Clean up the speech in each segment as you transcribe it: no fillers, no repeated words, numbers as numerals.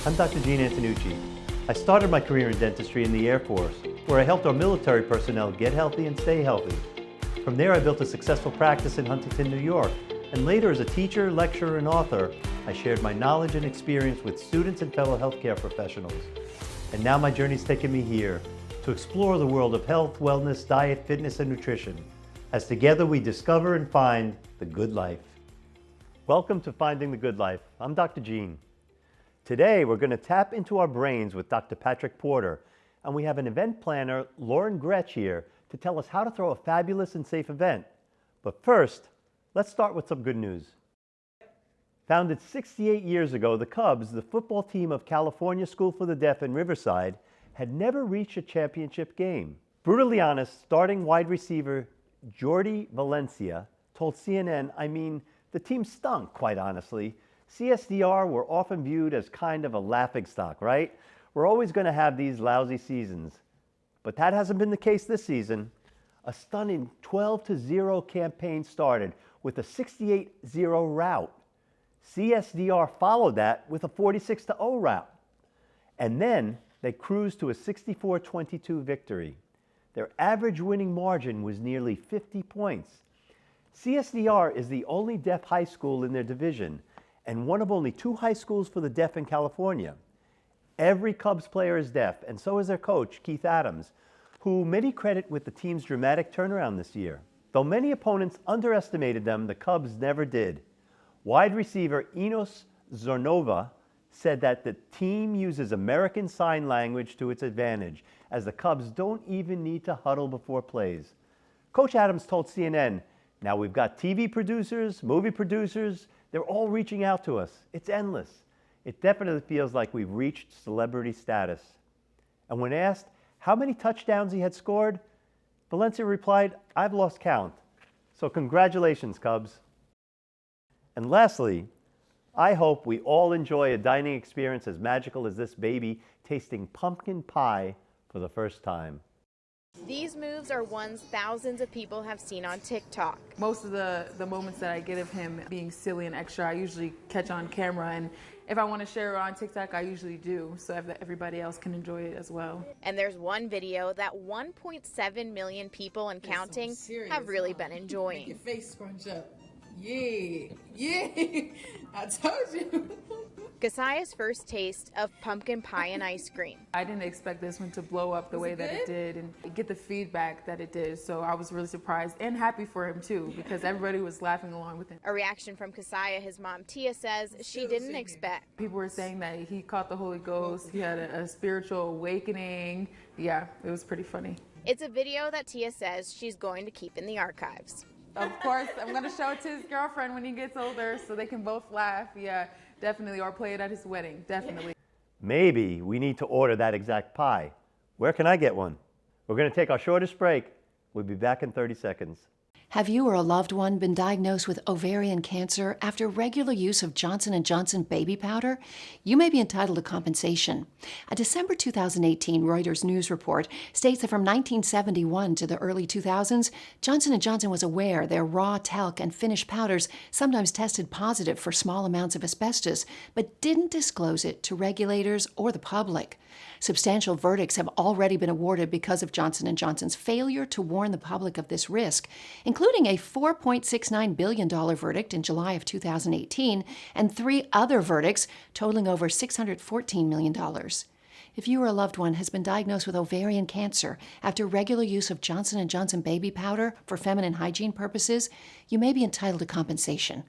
I'm Dr. Gene Antonucci. I started my career in dentistry in the Air Force, where I helped our military personnel get healthy and stay healthy. From there, I built a successful practice in Huntington, New York, and later as a teacher, lecturer, and author, I shared my knowledge and experience with students and fellow healthcare professionals. And now my journey's taken me here to explore the world of health, wellness, diet, fitness, and nutrition, as together we discover and find the good life. Welcome to Finding the Good Life. I'm Dr. Gene. Today, we're going to tap into our brains with Dr. Patrick Porter, and we have an event planner, Lauren Gretsch, here to tell us how to throw a fabulous and safe event. But first, let's start with some good news. Founded 68 years ago, the Cubs, the football team of California School for the Deaf in Riverside, had never reached a championship game. Brutally honest, starting wide receiver Jordi Valencia told CNN, the team stunk, quite honestly. CSDR were often viewed as kind of a laughingstock, right? We're always going to have these lousy seasons. But that hasn't been the case this season. A stunning 12-0 campaign started with a 68-0 rout. CSDR followed that with a 46-0 rout. And then they cruised to a 64-22 victory. Their average winning margin was nearly 50 points. CSDR is the only deaf high school in their division, and one of only 2 high schools for the deaf in California. Every Cubs player is deaf, and so is their coach, Keith Adams, who many credit with the team's dramatic turnaround this year. Though many opponents underestimated them, the Cubs never did. Wide receiver Enos Zornova said that the team uses American Sign Language to its advantage, as the Cubs don't even need to huddle before plays. Coach Adams told CNN, "Now we've got TV producers, movie producers, they're all reaching out to us. It's endless. It definitely feels like we've reached celebrity status." And when asked how many touchdowns he had scored, Valencia replied, "I've lost count." So congratulations, Cubs. And lastly, I hope we all enjoy a dining experience as magical as this baby tasting pumpkin pie for the first time. These moves are ones thousands of people have seen on TikTok. Most of the moments that I get of him being silly and extra, I usually catch on camera, and if I want to share it on TikTok, I usually do, so everybody else can enjoy it as well. And there's one video that 1.7 million people and counting have really been enjoying. Make your face scrunch up. Yeah, I told you. Kasai's first taste of pumpkin pie and ice cream. I didn't expect this one to blow up the way that it did and get the feedback that it did, so I was really surprised and happy for him too, because everybody was laughing along with him. A reaction from Kasai, his mom Tia says she didn't expect. People were saying that he caught the Holy Ghost, he had a spiritual awakening. Yeah, it was pretty funny. It's a video that Tia says she's going to keep in the archives. Of course, I'm going to show it to his girlfriend when he gets older so they can both laugh. Yeah, definitely. Or play it at his wedding. Definitely. Maybe we need to order that exact pie. Where can I get one? We're going to take our shortest break. We'll be back in 30 seconds. Have you or a loved one been diagnosed with ovarian cancer after regular use of Johnson & Johnson baby powder? You may be entitled to compensation. A December 2018 Reuters news report states that from 1971 to the early 2000s, Johnson & Johnson was aware their raw talc and finished powders sometimes tested positive for small amounts of asbestos, but didn't disclose it to regulators or the public. Substantial verdicts have already been awarded because of Johnson & Johnson's failure to warn the public of this risk, including a $4.69 billion verdict in July of 2018 and 3 other verdicts totaling over $614 million. If you or a loved one has been diagnosed with ovarian cancer after regular use of Johnson & Johnson baby powder for feminine hygiene purposes, you may be entitled to compensation.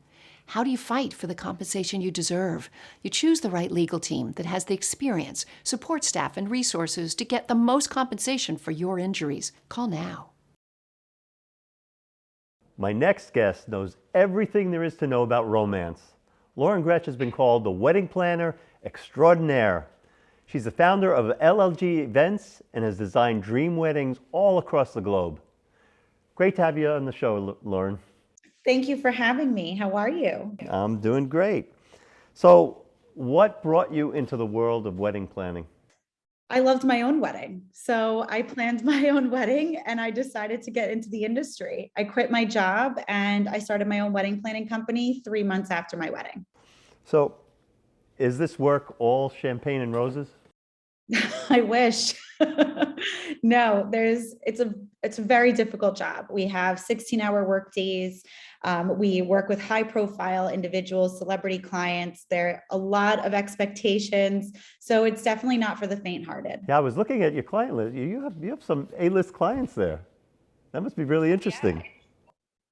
How do you fight for the compensation you deserve? You choose the right legal team that has the experience, support staff, and resources to get the most compensation for your injuries. Call now. My next guest knows everything there is to know about romance. Lauren Gretsch has been called the wedding planner extraordinaire. She's the founder of LLG Events and has designed dream weddings all across the globe. Great to have you on the show, Lauren. Thank you for having me. How are you? I'm doing great. So, what brought you into the world of wedding planning? I loved my own wedding. So I planned my own wedding and I decided to get into the industry. I quit my job and I started my own wedding planning company 3 months after my wedding. So Is this work all champagne and roses? I wish. No, it's a very difficult job. We have 16-hour work days. We work with high profile individuals, celebrity clients. There are a lot of expectations. So it's definitely not for the faint-hearted. Yeah, I was looking at your client list. You have some A-list clients there. That must be really interesting.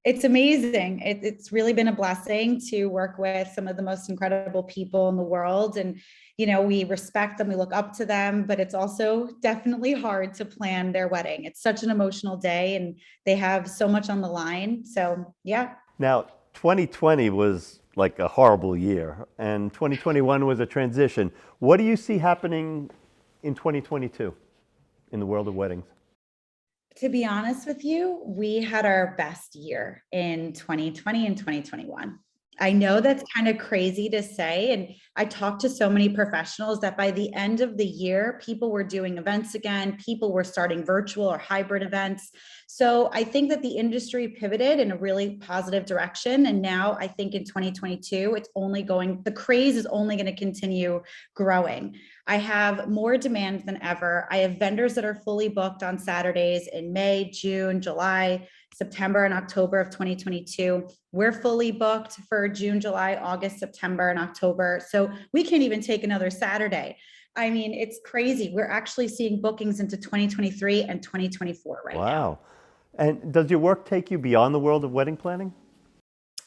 It's amazing. It's really been a blessing to work with some of the most incredible people in the world. And, we respect them, we look up to them, but it's also definitely hard to plan their wedding. It's such an emotional day and they have so much on the line. So, yeah. Now, 2020 was like a horrible year, and 2021 was a transition. What do you see happening in 2022 in the world of weddings? To be honest with you, we had our best year in 2020 and 2021. I know that's kind of crazy to say. And I talked to so many professionals that by the end of the year, people were doing events again. People were starting virtual or hybrid events. So I think that the industry pivoted in a really positive direction. And now I think in 2022, the craze is only going to continue growing. I have more demand than ever. I have vendors that are fully booked on Saturdays in May, June, July, September, and October of 2022. We're fully booked for June, July, August, September, and October. So we can't even take another Saturday. I mean, it's crazy. We're actually seeing bookings into 2023 and 2024 right now. Wow. And does your work take you beyond the world of wedding planning?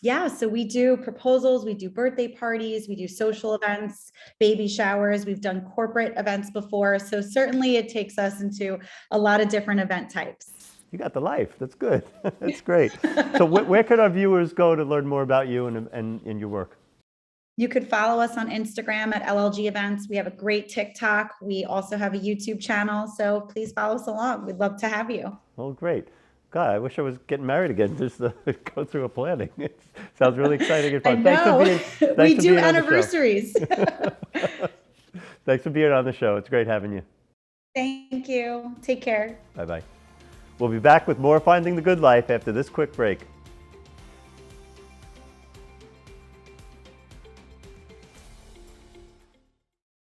Yeah, so we do proposals, we do birthday parties, we do social events, baby showers, we've done corporate events before. So certainly it takes us into a lot of different event types. You got the life. That's good. That's great. So where could our viewers go to learn more about you and your work? You could follow us on Instagram at LLG Events. We have a great TikTok. We also have a YouTube channel. So please follow us along. We'd love to have you. Oh, great. God, I wish I was getting married again just to go through a planning. It sounds really exciting and fun. I know. We do being anniversaries. Thanks for being on the show. It's great having you. Thank you. Take care. Bye-bye. We'll be back with more Finding the Good Life after this quick break.